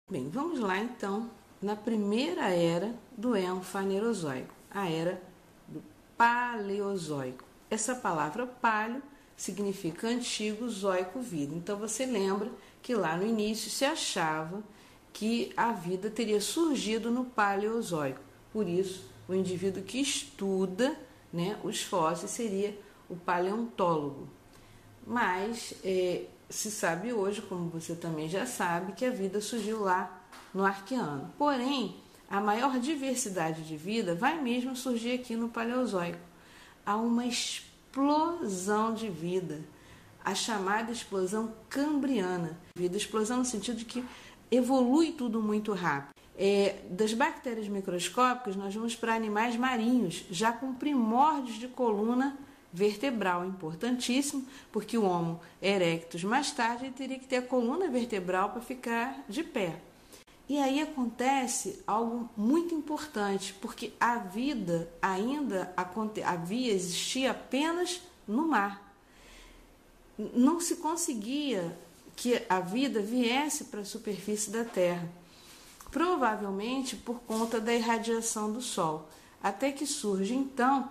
Bem, vamos lá então na primeira era do Eon Fanerozoico, a era do Paleozoico. Essa palavra paleo significa antigo, zoico, vida. Então você lembra que lá no início se achava que a vida teria surgido no Paleozoico. Por isso, o indivíduo que estuda, né, os fósseis seria o paleontólogo. Mas se sabe hoje, como você também já sabe, que a vida surgiu lá no Arqueano. Porém, a maior diversidade de vida vai mesmo surgir aqui no Paleozoico. Há uma explosão de vida, a chamada explosão cambriana. Explosão no sentido de que evolui tudo muito rápido. Das bactérias microscópicas, nós vamos para animais marinhos, já com primórdios de coluna vertebral, importantíssimo, porque o Homo erectus mais tarde teria que ter a coluna vertebral para ficar de pé. E aí acontece algo muito importante, porque a vida ainda existia apenas no mar. Não se conseguia que a vida viesse para a superfície da Terra, provavelmente por conta da irradiação do Sol, até que surge então,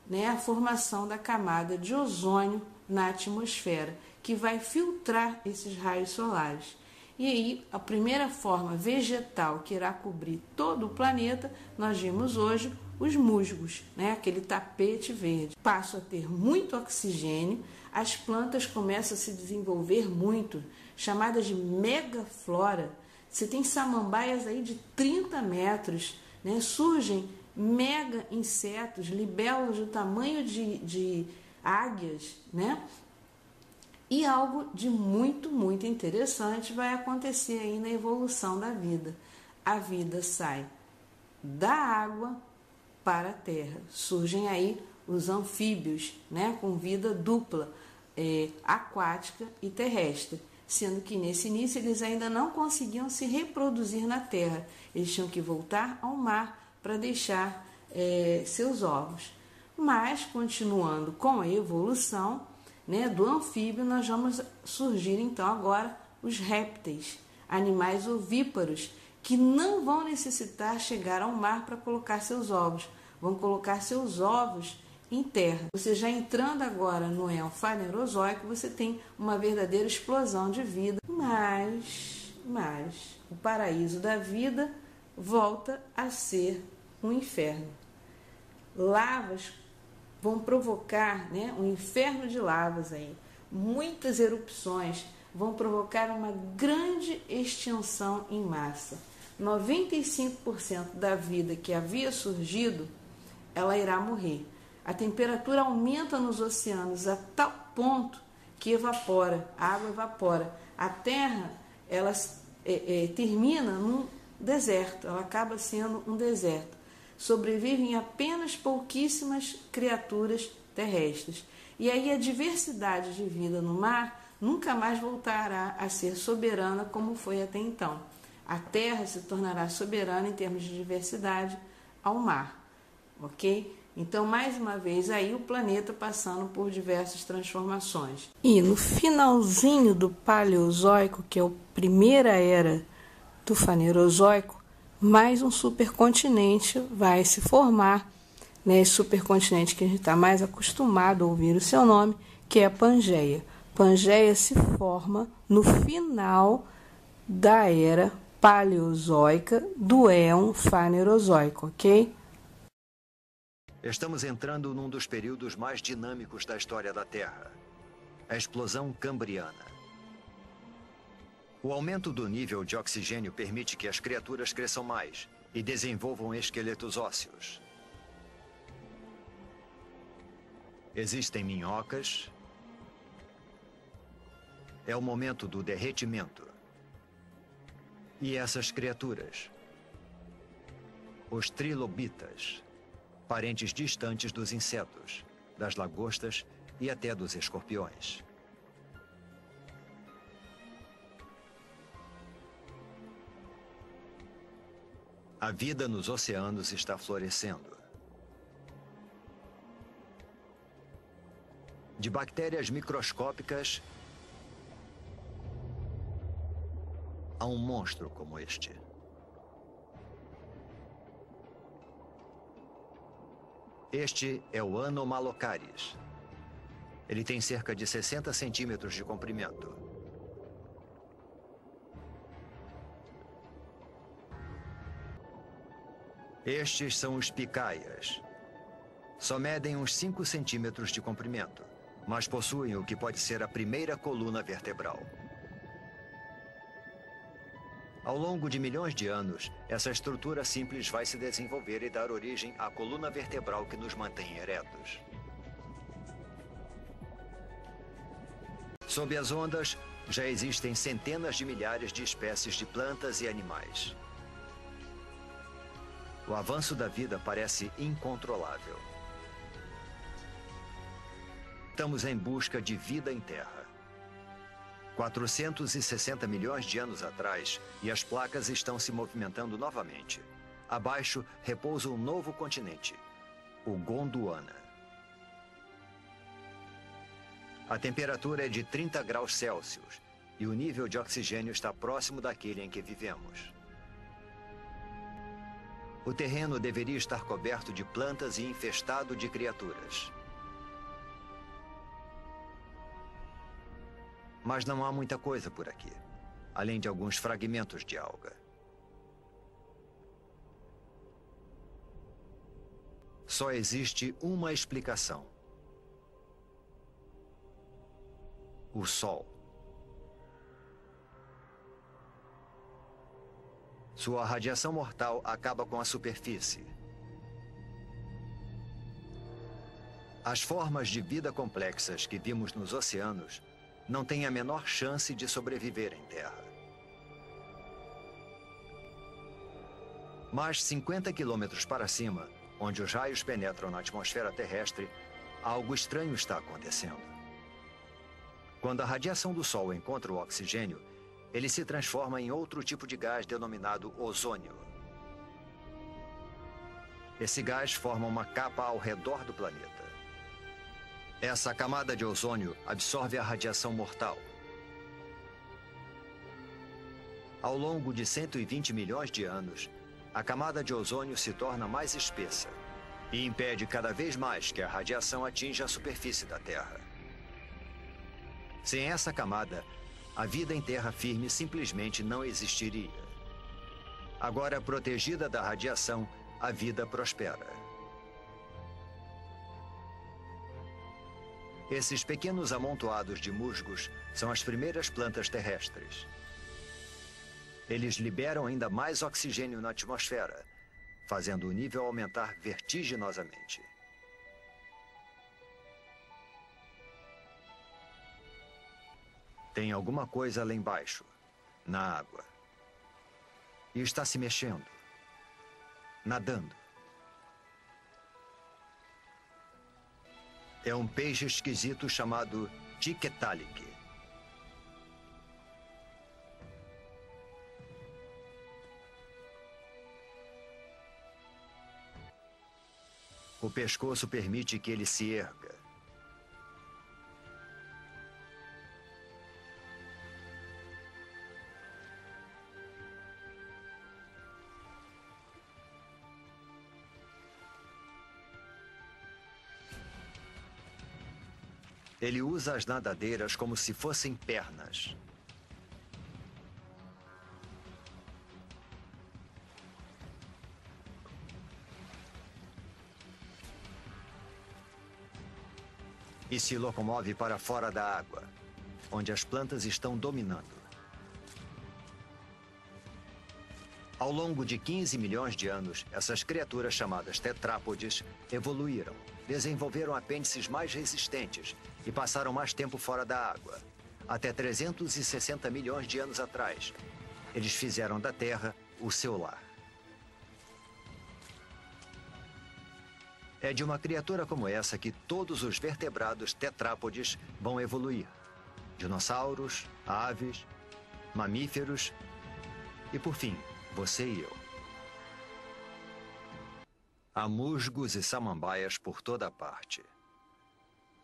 né, a formação da camada de ozônio na atmosfera, que vai filtrar esses raios solares. E aí, a primeira forma vegetal que irá cobrir todo o planeta, nós vimos hoje os musgos, né, aquele tapete verde. Passam a ter muito oxigênio, as plantas começam a se desenvolver muito, chamadas de megaflora. Você tem samambaias aí de 30 metros, né, surgem mega insetos, libélulas do tamanho de águias, né? E algo de muito, muito interessante vai acontecer aí na evolução da vida. A vida sai da água para a terra. Surgem aí os anfíbios, né? Com vida dupla, aquática e terrestre. Sendo que nesse início eles ainda não conseguiam se reproduzir na terra. Eles tinham que voltar ao mar para deixar seus ovos. Mas, continuando com a evolução, né, do anfíbio, nós vamos surgir então agora os répteis, animais ovíparos, que não vão necessitar chegar ao mar para colocar seus ovos, vão colocar seus ovos em terra. Você já entrando agora no Eon Fanerozoico, você tem uma verdadeira explosão de vida, mas o paraíso da vida volta a ser um inferno. Lavas vão provocar, né, um inferno de lavas aí. Muitas erupções vão provocar uma grande extinção em massa. 95% da vida que havia surgido, ela irá morrer. A temperatura aumenta nos oceanos a tal ponto que evapora, a água evapora. A Terra, ela termina num deserto, ela acaba sendo um deserto. Sobrevivem apenas pouquíssimas criaturas terrestres. E aí a diversidade de vida no mar nunca mais voltará a ser soberana como foi até então. A Terra se tornará soberana em termos de diversidade ao mar, ok? Então, mais uma vez, aí o planeta passando por diversas transformações. E no finalzinho do Paleozoico, que é a primeira era do Fanerozoico, mais um supercontinente vai se formar, né? Esse supercontinente que a gente está mais acostumado a ouvir o seu nome, que é a Pangeia. Pangeia se forma no final da era Paleozoica do Eon Fanerozoico, ok? Estamos entrando num dos períodos mais dinâmicos da história da Terra, a explosão cambriana. O aumento do nível de oxigênio permite que as criaturas cresçam mais e desenvolvam esqueletos ósseos. Existem minhocas. É o momento do derretimento. E essas criaturas, os trilobitas, parentes distantes dos insetos, das lagostas e até dos escorpiões. A vida nos oceanos está florescendo. De bactérias microscópicas a a um monstro como este. Este é o Anomalocaris. Ele tem cerca de 60 centímetros de comprimento. Estes são os picaias. Só medem uns 5 centímetros de comprimento, mas possuem o que pode ser a primeira coluna vertebral. Ao longo de milhões de anos, essa estrutura simples vai se desenvolver e dar origem à coluna vertebral que nos mantém eretos. Sob as ondas, já existem centenas de milhares de espécies de plantas e animais. O avanço da vida parece incontrolável. Estamos em busca de vida em Terra. 460 milhões de anos atrás, e as placas estão se movimentando novamente. Abaixo repousa um novo continente, o Gondwana. A temperatura é de 30 graus Celsius e o nível de oxigênio está próximo daquele em que vivemos. O terreno deveria estar coberto de plantas e infestado de criaturas. Mas não há muita coisa por aqui, além de alguns fragmentos de alga. Só existe uma explicação: o Sol. Sua radiação mortal acaba com a superfície. As formas de vida complexas que vimos nos oceanos não têm a menor chance de sobreviver em Terra. Mas 50 quilômetros para cima, onde os raios penetram na atmosfera terrestre, algo estranho está acontecendo. Quando a radiação do Sol encontra o oxigênio, ele se transforma em outro tipo de gás denominado ozônio. Esse gás forma uma capa ao redor do planeta. Essa camada de ozônio absorve a radiação mortal. Ao longo de 120 milhões de anos, a camada de ozônio se torna mais espessa e impede cada vez mais que a radiação atinja a superfície da Terra. Sem essa camada, a vida em terra firme simplesmente não existiria. Agora protegida da radiação, a vida prospera. Esses pequenos amontoados de musgos são as primeiras plantas terrestres. Eles liberam ainda mais oxigênio na atmosfera, fazendo o nível aumentar vertiginosamente. Tem alguma coisa lá embaixo, na água. E está se mexendo, nadando. É um peixe esquisito chamado Tiktaalik. O pescoço permite que ele se erga. Ele usa as nadadeiras como se fossem pernas. E se locomove para fora da água, onde as plantas estão dominando. Ao longo de 15 milhões de anos, essas criaturas chamadas tetrápodes evoluíram, desenvolveram apêndices mais resistentes e passaram mais tempo fora da água. Até 360 milhões de anos atrás, eles fizeram da Terra o seu lar. É de uma criatura como essa que todos os vertebrados tetrápodes vão evoluir. Dinossauros, aves, mamíferos e, por fim, você e eu. Há musgos e samambaias por toda parte.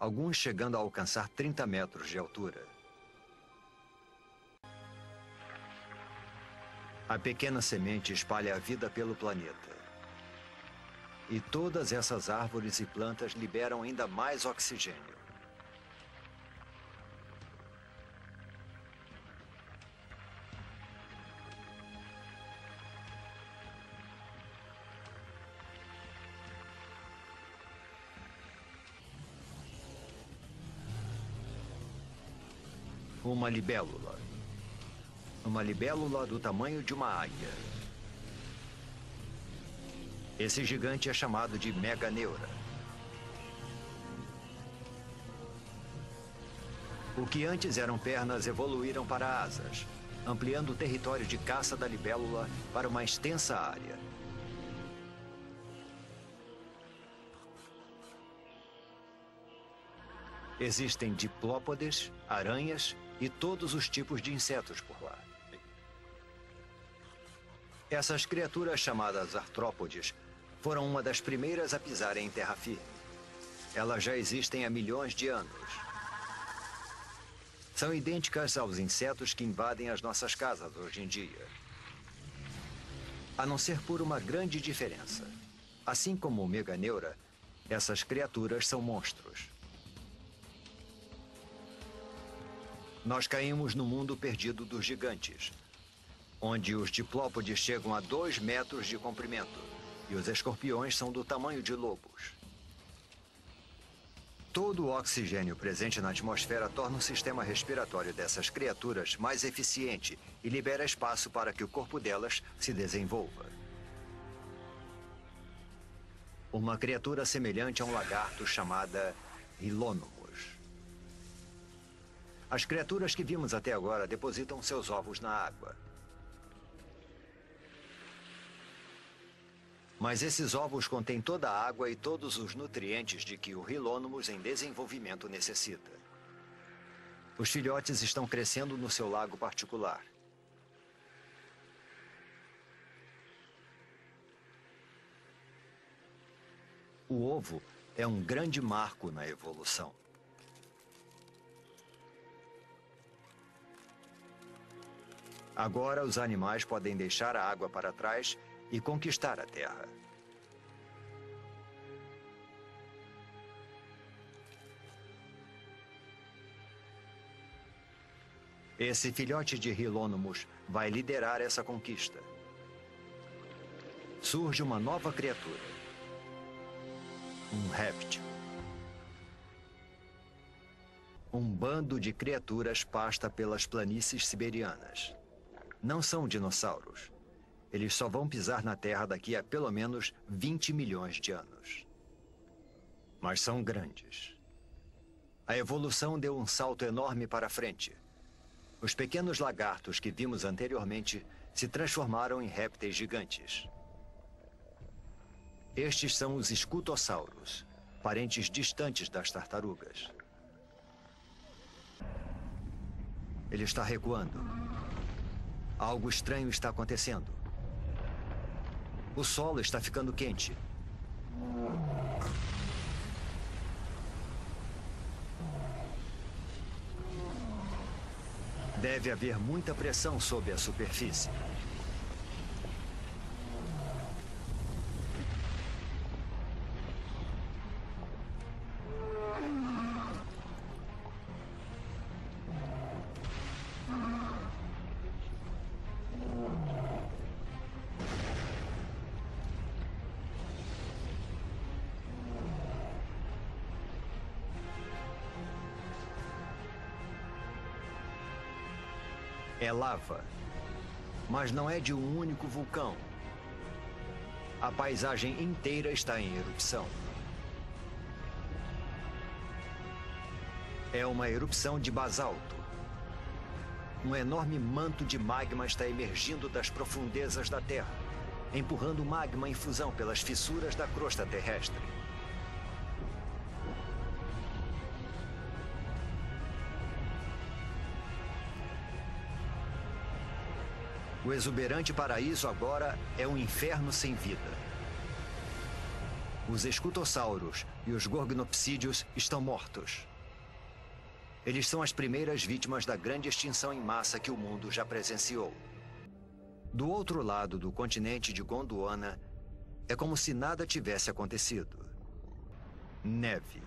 Alguns chegando a alcançar 30 metros de altura. A pequena semente espalha a vida pelo planeta. E todas essas árvores e plantas liberam ainda mais oxigênio. Uma libélula. Uma libélula do tamanho de uma águia. Esse gigante é chamado de meganeura. O que antes eram pernas evoluíram para asas, ampliando o território de caça da libélula para uma extensa área. Existem diplópodes, aranhas e todos os tipos de insetos por lá. Essas criaturas chamadas artrópodes foram uma das primeiras a pisarem em terra firme. Elas já existem há milhões de anos. São idênticas aos insetos que invadem as nossas casas hoje em dia. A não ser por uma grande diferença. Assim como o meganeura, essas criaturas são monstros. Nós caímos no mundo perdido dos gigantes, onde os diplópodes chegam a 2 metros de comprimento e os escorpiões são do tamanho de lobos. Todo o oxigênio presente na atmosfera torna o sistema respiratório dessas criaturas mais eficiente e libera espaço para que o corpo delas se desenvolva. Uma criatura semelhante a um lagarto chamada Rilônomos. As criaturas que vimos até agora depositam seus ovos na água. Mas esses ovos contêm toda a água e todos os nutrientes de que o Rilônomos em desenvolvimento necessita. Os filhotes estão crescendo no seu lago particular. O ovo é um grande marco na evolução. Agora os animais podem deixar a água para trás e conquistar a terra. Esse filhote de Rilônomos vai liderar essa conquista. Surge uma nova criatura. Um réptil. Um bando de criaturas pasta pelas planícies siberianas. Não são dinossauros. Eles só vão pisar na Terra daqui a pelo menos 20 milhões de anos. Mas são grandes. A evolução deu um salto enorme para frente. Os pequenos lagartos que vimos anteriormente se transformaram em répteis gigantes. Estes são os escutossauros, parentes distantes das tartarugas. Ele está recuando. Algo estranho está acontecendo. O solo está ficando quente. Deve haver muita pressão sob a superfície. É lava, mas não é de um único vulcão. A paisagem inteira está em erupção. É uma erupção de basalto. Um enorme manto de magma está emergindo das profundezas da Terra, empurrando magma em fusão pelas fissuras da crosta terrestre. O exuberante paraíso agora é um inferno sem vida. Os escutossauros e os gorgonopsídeos estão mortos. Eles são as primeiras vítimas da grande extinção em massa que o mundo já presenciou. Do outro lado do continente de Gondwana, é como se nada tivesse acontecido. Neve.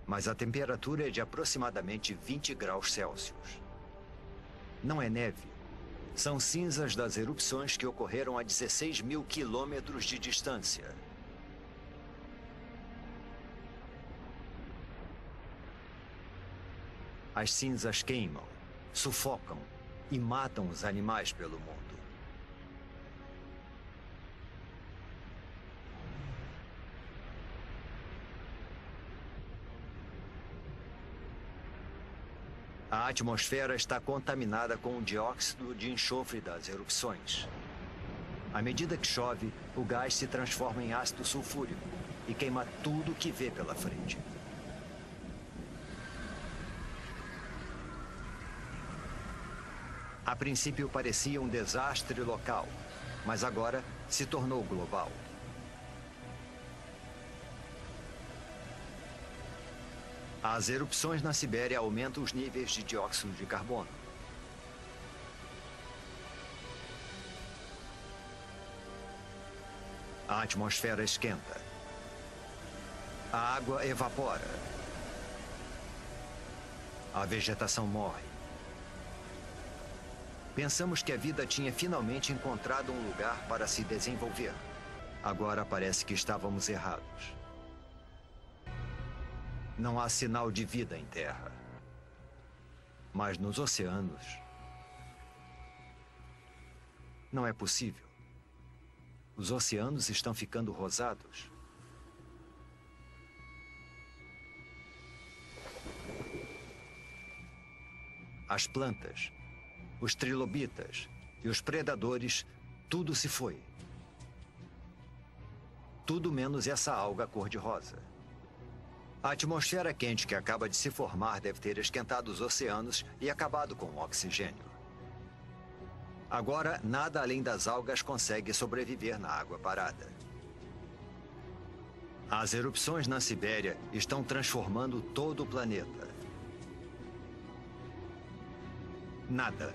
Mas a temperatura é de aproximadamente 20 graus Celsius. Não é neve. São cinzas das erupções que ocorreram a 16 mil quilômetros de distância. As cinzas queimam, sufocam e matam os animais pelo mundo. A atmosfera está contaminada com o dióxido de enxofre das erupções. À medida que chove, o gás se transforma em ácido sulfúrico e queima tudo que vê pela frente. A princípio parecia um desastre local, mas agora se tornou global. As erupções na Sibéria aumentam os níveis de dióxido de carbono. A atmosfera esquenta. A água evapora. A vegetação morre. Pensamos que a vida tinha finalmente encontrado um lugar para se desenvolver. Agora parece que estávamos errados. Não há sinal de vida em terra. Mas nos oceanos, não é possível. Os oceanos estão ficando rosados. As plantas, os trilobitas e os predadores, tudo se foi. Tudo menos essa alga cor-de-rosa. A atmosfera quente que acaba de se formar deve ter esquentado os oceanos e acabado com o oxigênio. Agora, nada além das algas consegue sobreviver na água parada. As erupções na Sibéria estão transformando todo o planeta. Nada,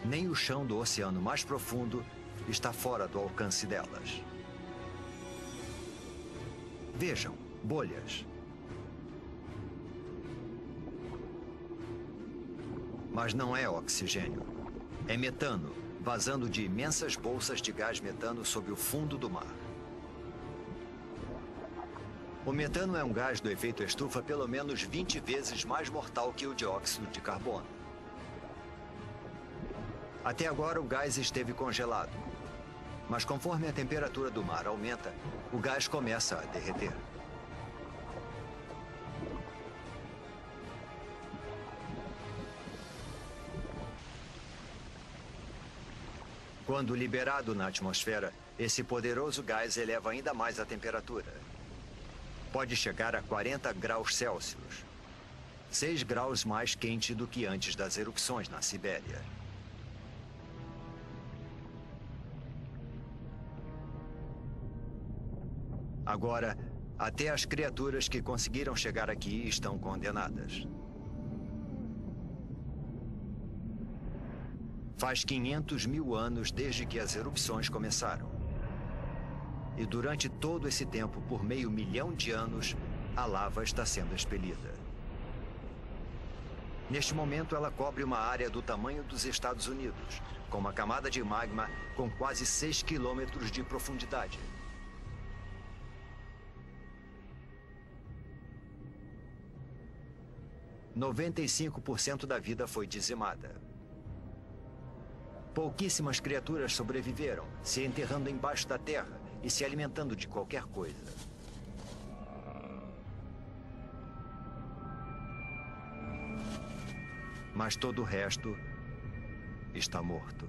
nem o chão do oceano mais profundo, está fora do alcance delas. Vejam, bolhas. Mas não é oxigênio. É metano, vazando de imensas bolsas de gás metano sob o fundo do mar. O metano é um gás do efeito estufa pelo menos 20 vezes mais mortal que o dióxido de carbono. Até agora o gás esteve congelado. Mas conforme a temperatura do mar aumenta, o gás começa a derreter. Quando liberado na atmosfera, esse poderoso gás eleva ainda mais a temperatura. Pode chegar a 40 graus Celsius, 6 graus mais quente do que antes das erupções na Sibéria. Agora, até as criaturas que conseguiram chegar aqui estão condenadas. Faz 500 mil anos desde que as erupções começaram. E durante todo esse tempo, por meio milhão de anos, a lava está sendo expelida. Neste momento, ela cobre uma área do tamanho dos Estados Unidos, com uma camada de magma com quase 6 quilômetros de profundidade. – 95% da vida foi dizimada. Pouquíssimas criaturas sobreviveram, se enterrando embaixo da terra e se alimentando de qualquer coisa. Mas todo o resto está morto.